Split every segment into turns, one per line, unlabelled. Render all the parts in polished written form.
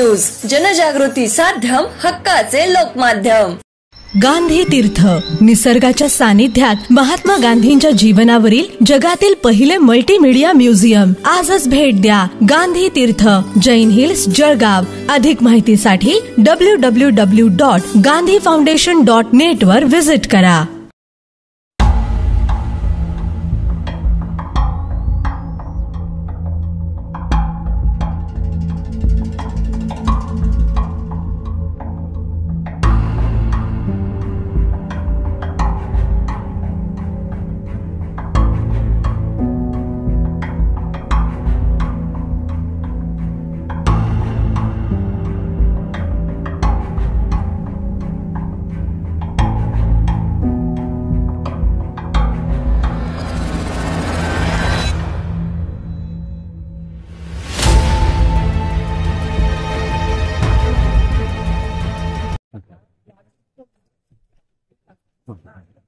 News, जनजागृती साध्यम, हक्काचे लोकमाध्यम।
गांधी तीर्थ, निसर्गाच्या सानिध्यात महात्मा गांधींच्या जीवनावरील जगातील पहिले मल्टीमीडिया म्युझियम। आजच भेट द्या गांधी तीर्थ, जैन हिल्स, जळगाव। अधिक माहितीसाठी www.gandhifoundation.net वर विजिट करा।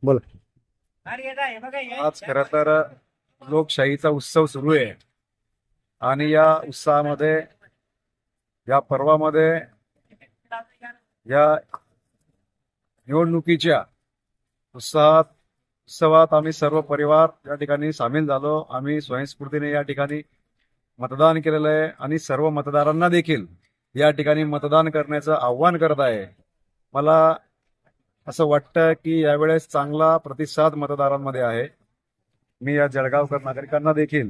बोला। आज खरं तर लोकशाहीचा उत्सव सुरू आहे आणि या उत्सवामध्ये, या पर्वामध्ये, या निवडणुकीच्या उत्सवात आम्ही सर्व परिवार या ठिकाणी सामील झालो। आम्ही स्वयंस्फूर्तीने या ठिकाणी मतदान केलेलं आहे आणि सर्व मतदारांना देखील या ठिकाणी मतदान करण्याचं आव्हान करत आहे। मला असं वाटतं की यावेळेस चांगला प्रतिसाद मतदारांमध्ये आहे। मी या जळगावकर नागरिकांना देखील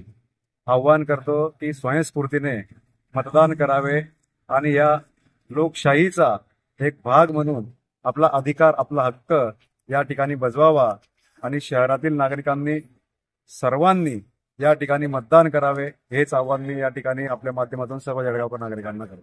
आव्हान करतो की स्वयंस्फूर्तीने मतदान करावे आणि या लोकशाहीचा एक भाग म्हणून आपला अधिकार, आपला हक्क या ठिकाणी बजवावा आणि शहरातील नागरिकांनी सर्वांनी या ठिकाणी मतदान करावे, हेच आव्हान मी या ठिकाणी आपल्या माध्यमातून सर्व जळगावकर नागरिकांना करतो।